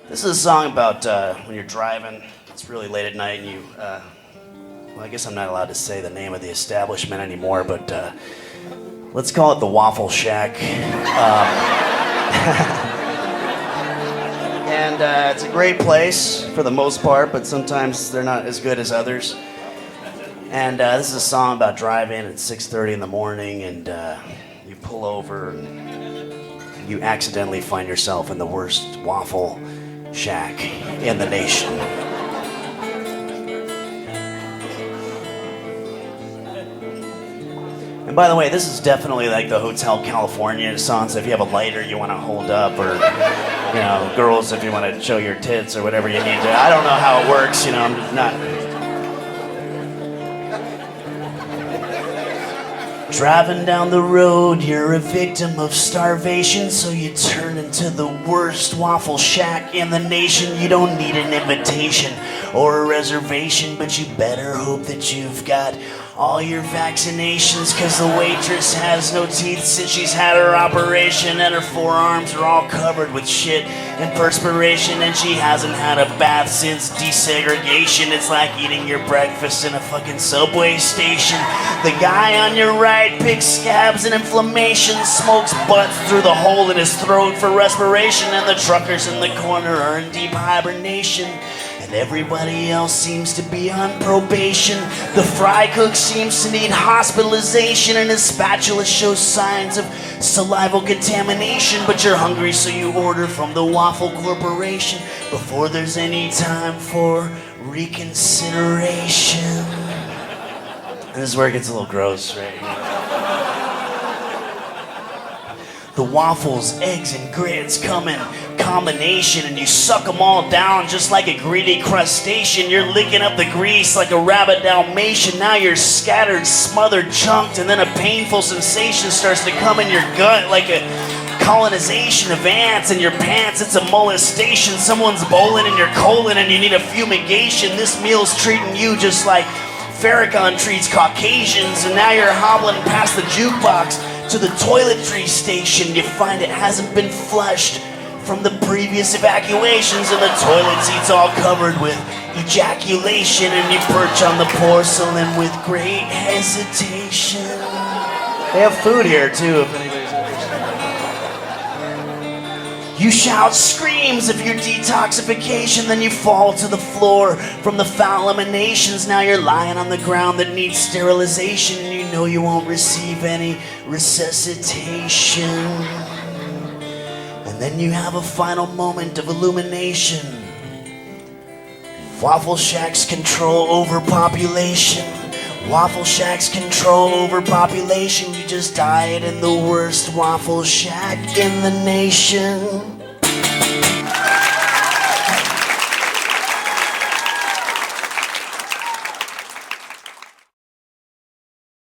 This is a song about when you're driving, it's really late at night and you, well, I guess I'm not allowed to say the name of the establishment anymore, but let's call it the Waffle Shack. And it's a great place for the most part, but sometimes they're not as good as others. And this is a song about driving at 6:30 in the morning and you pull over and you accidentally find yourself in the worst waffle shack in the nation. And by the way, this is definitely like the Hotel California song, so if you have a lighter you want to hold up, or, you know, girls if you want to show your tits or whatever you need to. I don't know how it works, you know, I'm just not... Driving down the road, you're a victim of starvation, so you turn into the worst waffle shack in the nation. You don't need an invitation or a reservation, but you better hope that you've got all your vaccinations, cause the waitress has no teeth since she's had her operation, and her forearms are all covered with shit and perspiration, and she hasn't had a bath since desegregation. It's like eating your breakfast in a fucking subway station. The guy on your right picks scabs and inflammation, smokes butts through the hole in his throat for respiration, and the truckers in the corner are in deep hibernation. And everybody else seems to be on probation. The fry cook seems to need hospitalization, and his spatula shows signs of salival contamination. But you're hungry, so you order from the Waffle Corporation before there's any time for reconsideration. And this is where it gets a little gross, right? The waffles, eggs, and grits come in combination, and you suck them all down just like a greedy crustacean. You're licking up the grease like a rabid Dalmatian. Now you're scattered, smothered, chunked, and then a painful sensation starts to come in your gut like a colonization of ants in your pants. It's a molestation. Someone's bowling in your colon and you need a fumigation. This meal's treating you just like Farrakhan treats Caucasians, and now you're hobbling past the jukebox to the toiletry station. You find it hasn't been flushed from the previous evacuations, and the toilet seat's all covered with ejaculation, and you perch on the porcelain with great hesitation. They have food here too, if anybody's interested. You shout screams of your detoxification, then you fall to the floor from the foul emanations. Now you're lying on the ground that needs sterilization, and you know you won't receive any resuscitation. And then you have a final moment of illumination. Waffle Shack's control over population. Waffle Shack's control over population. You just died in the worst waffle shack in the nation.